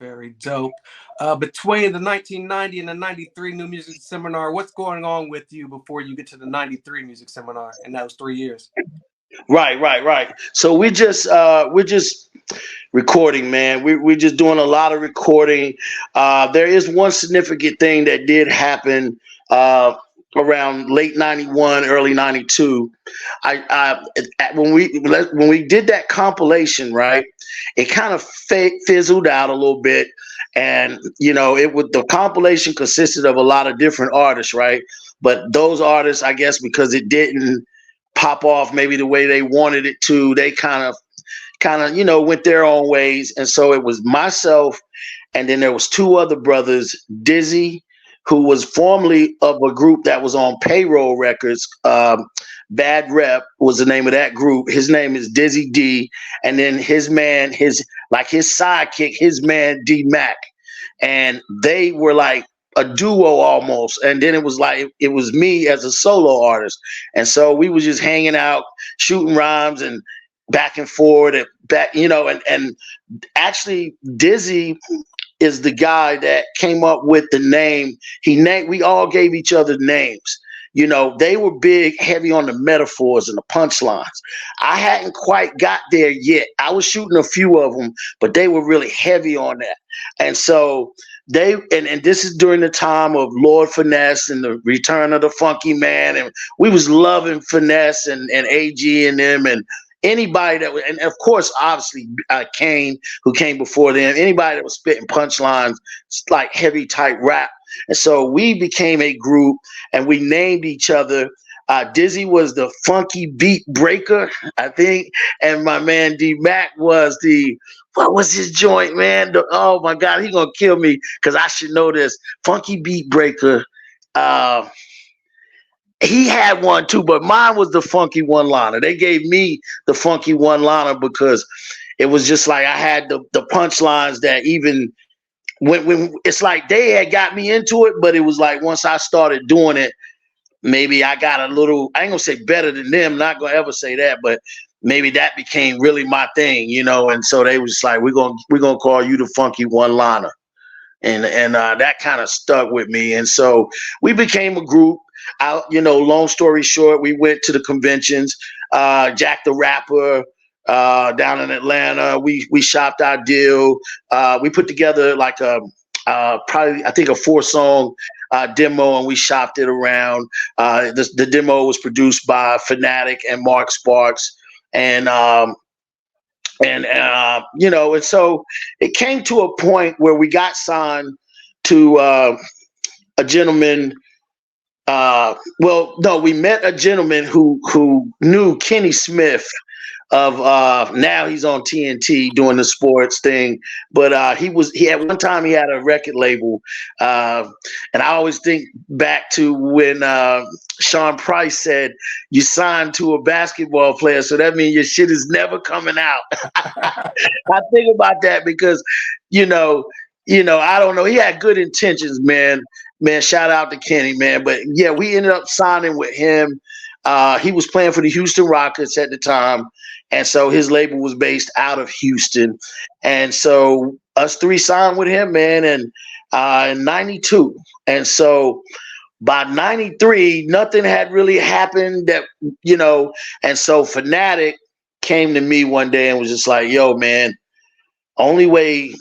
Very dope. Between the 1990 and the 93 New Music Seminar, what's going on with you before you get to the 93 Music Seminar in those 3 years? Right. So we're just recording, man. We're just doing a lot of recording. There is one significant thing that did happen uh, around late '91, early '92. When we did that compilation, right, it kind of fizzled out a little bit, and the compilation consisted of a lot of different artists, right? But those artists, I guess, because it didn't pop off maybe the way they wanted it to, they kind of went their own ways. And so it was myself, and then there was two other brothers, Dizzy, who was formerly of a group that was on Payroll Records. Bad Rep was the name of that group. His name is Dizzy D, and then his man, his sidekick, his man D Mac, and they were like a duo almost. And then it was me as a solo artist, and so we was just hanging out, shooting rhymes and back and forth and back, and actually Dizzy is the guy that came up with the name. We all gave each other names. They were big, heavy on the metaphors and the punchlines. I hadn't quite got there yet. I was shooting a few of them, but they were really heavy on that. And so and this is during the time of Lord Finesse and the return of the Funky Man, and we was loving Finesse and AG and them, and anybody that was, and of course, obviously, Kane, who came before them, anybody that was spitting punchlines, like heavy type rap. And so we became a group, and we named each other. Dizzy was the funky beat breaker, I think, and my man D Mac was what was his joint, man? Oh my God, he gonna kill me because I should know this. Funky beat breaker. He had one too, but mine was the funky one liner. They gave me the funky one liner because it was just like I had the punchlines that even when it's like they had got me into it, but it was like once I started doing it, maybe I got a little, I ain't gonna say better than them, not gonna ever say that, but maybe that became really my thing, and so they was like, we're gonna call you the funky one liner. And that kind of stuck with me. And so we became a group. Long story short, we went to the conventions. Jack the Rapper down in Atlanta. We shopped our deal. We put together like probably I think a 4-song demo, and we shopped it around. The demo was produced by Fanatic and Mark Sparks, and and so it came to a point where we got signed to a gentleman. Well, no, we met a gentleman who knew Kenny Smith of now he's on TNT doing the sports thing, but he at one time he had a record label, and I always think back to when Sean Price said you signed to a basketball player, so that means your shit is never coming out. I think about that because I don't know, he had good intentions, man. Shout out to Kenny, man. But yeah, we ended up signing with him. He was playing for the Houston Rockets at the time, and so his label was based out of Houston. And so us three signed with him, man, and in '92. And so by '93, nothing had really happened and so Fanatic came to me one day and was just like, yo, man, only way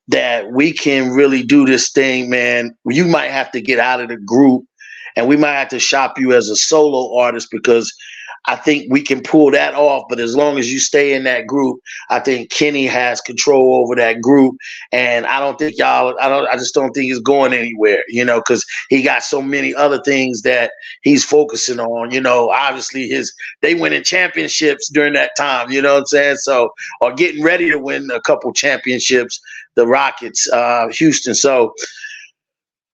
that we can really do this thing, man, you might have to get out of the group, and we might have to shop you as a solo artist because I think we can pull that off. But as long as you stay in that group, I think Kenny has control over that group. And I don't think I just don't think it's going anywhere, because he got so many other things that he's focusing on, obviously they winning championships during that time, you know what I'm saying? So, or getting ready to win a couple championships, the Rockets, Houston. So,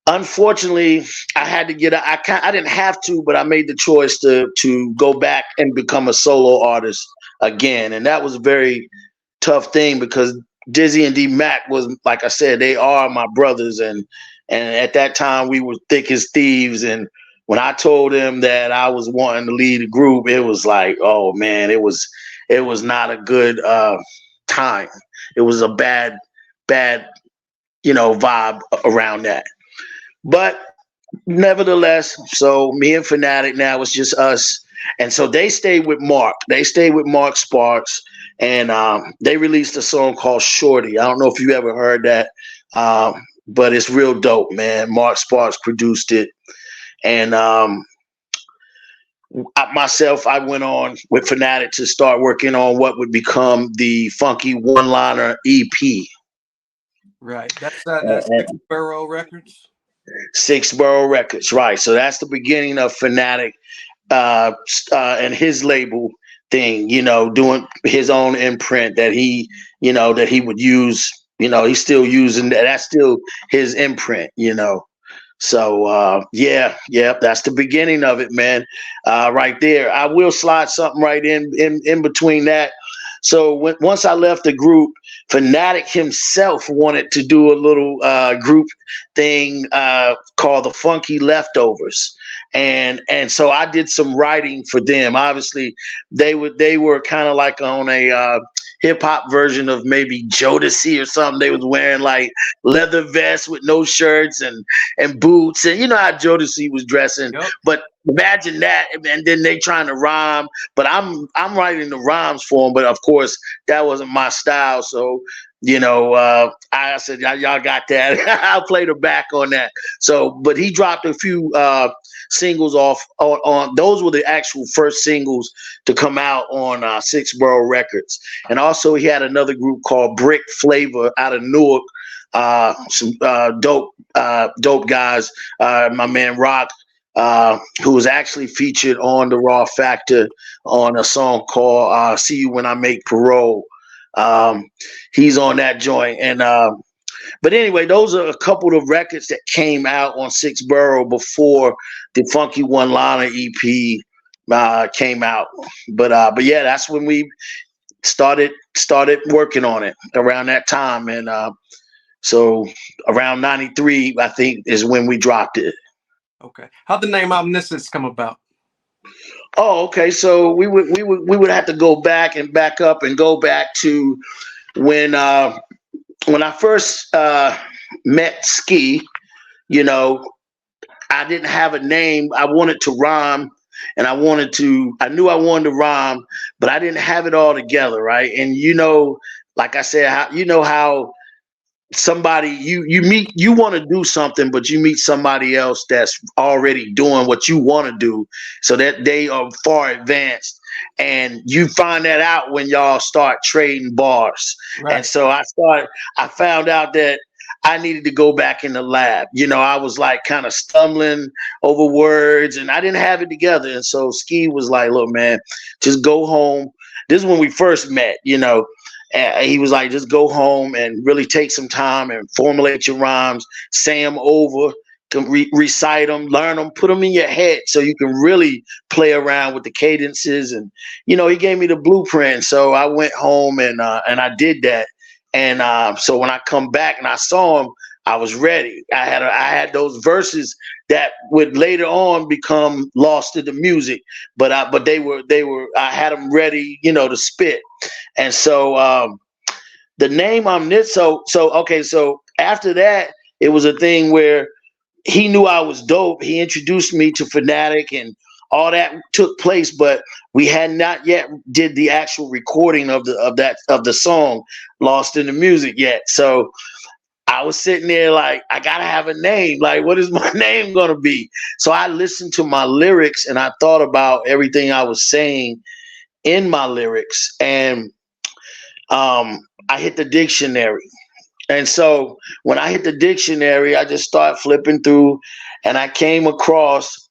unfortunately, I had to get. I didn't have to, but I made the choice to go back and become a solo artist again, and that was a very tough thing because Dizzy and D Mac was, like I said, they are my brothers, and at that time we were thick as thieves. And when I told them that I was wanting to lead a group, it was like, oh man, it was not a good time. It was a bad vibe around that. But nevertheless, so me and Fanatic now it's just us, and so they stayed with Mark. They stayed with Mark Sparks, and they released a song called "Shorty." I don't know if you ever heard that, but it's real dope, man. Mark Sparks produced it, and I went on with Fanatic to start working on what would become the Funky One Liner EP. Right. That's Six Borough Records. Six Borough Records, right? So that's the beginning of Fanatic and his label thing. Doing his own imprint that that he would use. He's still using that. That's still his imprint. So that's the beginning of it, man. Right there. I will slide something right in between that. So once I left the group, Fanatic himself wanted to do a little group thing called the Funky Leftovers, and so I did some writing for them. Obviously, they were kind of like on a hip hop version of maybe Jodeci or something. They was wearing like leather vests with no shirts and boots, and you know how Jodeci was dressing. Yep. But imagine that, and then they trying to rhyme. But I'm writing the rhymes for them. But of course, that wasn't my style. So I said, y'all got that. I'll play the back on that. So, but he dropped a few singles off on those were the actual first singles to come out on Six Borough Records. And also he had another group called Brick Flavor out of Newark. Some dope guys. My man Rock, who was actually featured on the Raw Factor on a song called See You When I Make Parole. He's on that joint. And but anyway, those are a couple of records that came out on Six Borough before the Funky One Liner EP came out. But yeah, that's when we started working on it around that time. And so around 93, I think, is when we dropped it. Okay. How'd the name Omniscence come about? Oh, okay. So we would have to go back and back up and go back to when I first met Ski. I didn't have a name. I wanted to rhyme, and I knew I wanted to rhyme, but I didn't have it all together, right? And like I said, how somebody you want to do something, but you meet somebody else that's already doing what you want to do, so that they are far advanced, and you find that out when y'all start trading bars. Right. And so I found out that I needed to go back in the lab. I was like kind of stumbling over words, and I didn't have it together. And so Ski was like, look, man, just go home. This is when we first met, And he was like, just go home and really take some time and formulate your rhymes, say them over, recite them, learn them, put them in your head so you can really play around with the cadences. And, he gave me the blueprint. So I went home and I did that. And so when I come back and I saw him, I was ready. I had those verses that would later on become lost in the music, but they were I had them ready, to spit. And so the name Omniscence. So after that, it was a thing where he knew I was dope. He introduced me to Fanatic, and all that took place, but we had not yet did the actual recording of the song Lost in the Music yet. So I was sitting there like, I gotta have a name. Like, what is my name gonna be? So I listened to my lyrics and I thought about everything I was saying in my lyrics, and I hit the dictionary. And so when I hit the dictionary, I just started flipping through, and I came across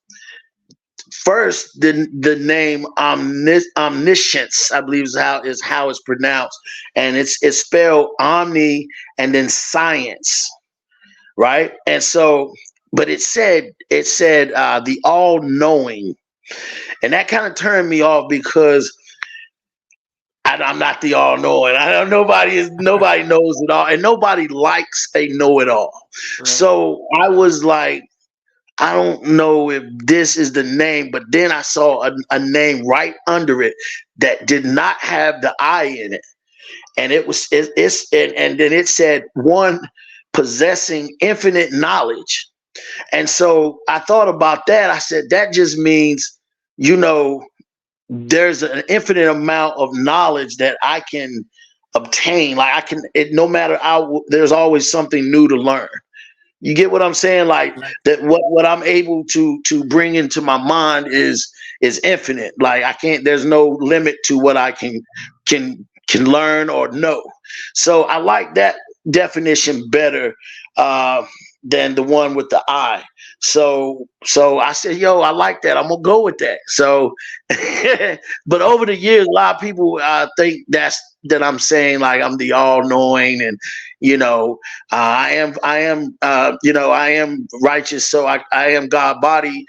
first the name Omniscience, I believe is how it's pronounced, and it's spelled Omni and then science, right? And so, but it said the all-knowing, and that kind of turned me off because I'm not the all-knowing. Nobody knows it all, and nobody likes a know-it-all. Right. So I was like, I don't know if this is the name, but then I saw a name right under it that did not have the I in it, and and then it said one possessing infinite knowledge. And so I thought about that. I said, that just means, you know, there's an infinite amount of knowledge that I can obtain. Like I can, no matter how, there's always something new to learn. You get what I'm saying? Like that, what I'm able to bring into my mind is infinite. Like I can't. There's no limit to what I can learn or know. So I like that definition better than the one with the I. So I said, yo, I like that. I'm gonna go with that. So, but over the years, a lot of people think that I'm saying like I'm the all knowing, and you know, I am I am righteous. So I am God body.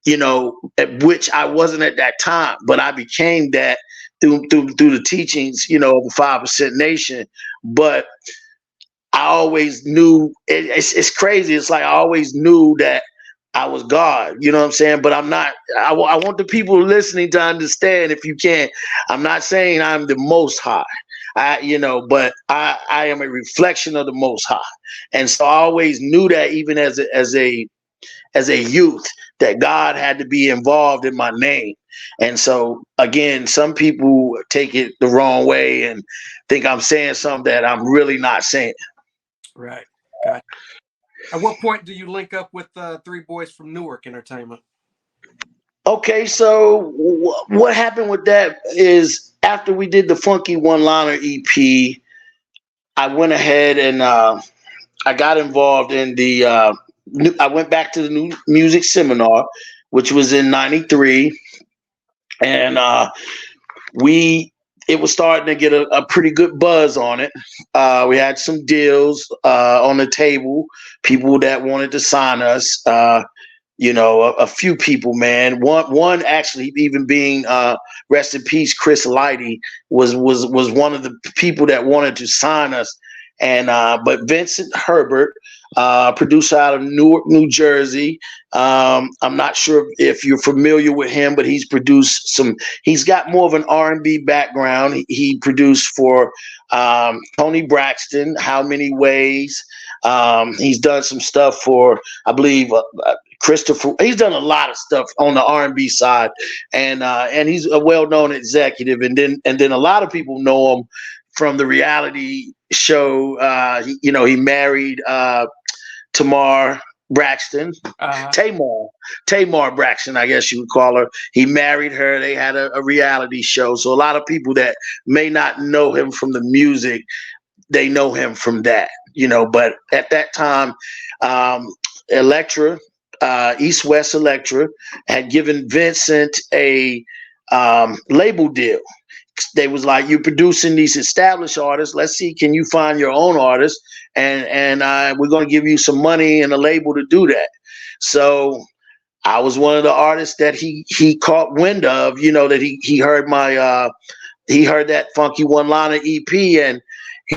You know, which I wasn't at that time, but I became that through the teachings, you know, of the 5% Nation. But I always knew it's crazy. It's like I always knew that I was God, you know what I'm saying? But I'm not, I want the people listening to understand, if you can, I'm not saying I'm the most high. But I am a reflection of the most high. And so I always knew that, even as a youth, that God had to be involved in my name. And so again, some people take it the wrong way and think I'm saying something that I'm really not saying. Right. Got it. At what point do you link up with Three Boys from Newark Entertainment? Okay, so what happened with that is, after we did the Funky One Liner EP, I went ahead and I got involved in the I went back to the New Music Seminar, which was in '93, and it was starting to get a pretty good buzz on it. We had some deals on the table, people that wanted to sign us. A few people, man. One actually, even being rest in peace, Chris Lighty was one of the people that wanted to sign us. And but Vincent Herbert, producer out of Newark, New Jersey. I'm not sure if you're familiar with him, but he's produced some. He's got more of an R&B background. He produced for Tony Braxton, How Many Ways. He's done some stuff for, I believe, Christopher. He's done a lot of stuff on the R&B side, and he's a well-known executive. And then a lot of people know him from the reality show. He married Tamar Braxton, Tamar Braxton, I guess you would call her. He married her. They had a reality show. So a lot of people that may not know him from the music, they know him from that. But at that time, Elektra, East West Elektra, had given Vincent a label deal. They was like, you're producing these established artists. Let's see, can you find your own artists? And we're going to give you some money and a label to do that. So I was one of the artists that he caught wind of, that he heard he heard that Funky One Liner EP, and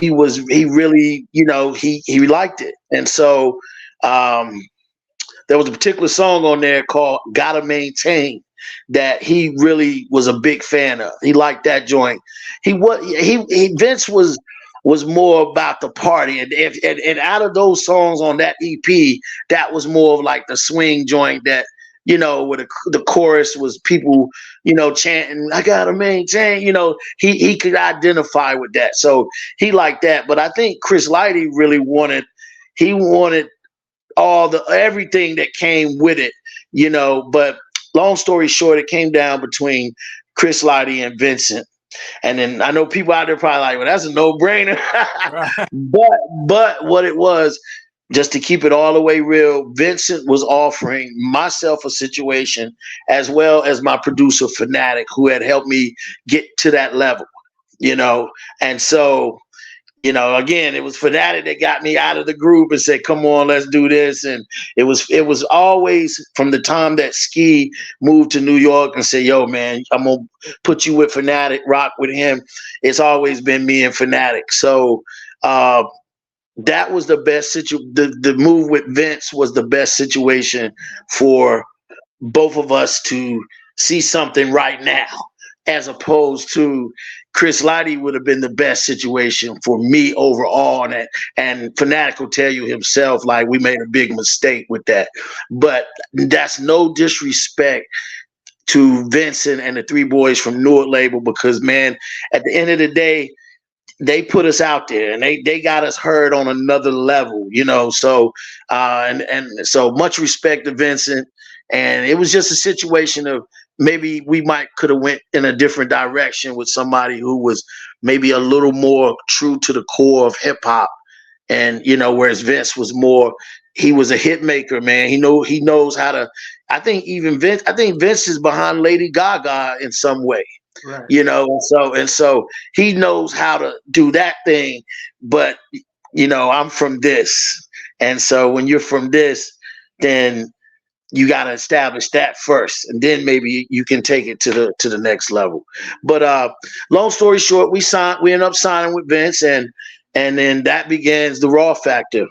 he really, he liked it. And so there was a particular song on there called Gotta Maintain that he really was a big fan of. He liked that joint. Vince was more about the party, and out of those songs on that EP, that was more of like the swing joint that, where the chorus was people, chanting, I gotta maintain, he could identify with that. So he liked that. But I think Chris Lighty really wanted everything that came with it, but long story short, it came down between Chris Lighty and Vincent. And then I know people out there probably like, well, that's a no-brainer. But what it was, just to keep it all the way real, Vincent was offering myself a situation, as well as my producer Fanatic, who had helped me get to that level, And so, again, it was Fanatic that got me out of the group and said, come on, let's do this. And it was always from the time that Ski moved to New York and said, yo, man, I'm going to put you with Fanatic, rock with him. It's always been me and Fanatic. So that was the best situation. The move with Vince was the best situation for both of us to see something right now. as opposed to Chris Lighty would have been the best situation for me overall. And Fanatic will tell you himself, like, we made a big mistake with that. But that's no disrespect to Vincent and the three boys from Newark label, because, man, at the end of the day, they put us out there and they got us heard on another level, you know. So and so much respect to Vincent. And it was just a situation of maybe we could have went in a different direction with somebody who was maybe a little more true to the core of hip hop. And, you know, whereas Vince was more, he was a hit maker, man. He knows how to, I think Vince is behind Lady Gaga in some way. Right. You know, and so he knows how to do that thing. But, you know, I'm from this. And so when you're from this, then you got to establish that first, and then maybe you can take it to the next level. But long story short, we ended up signing with Vince, and then that begins the Raw Factor.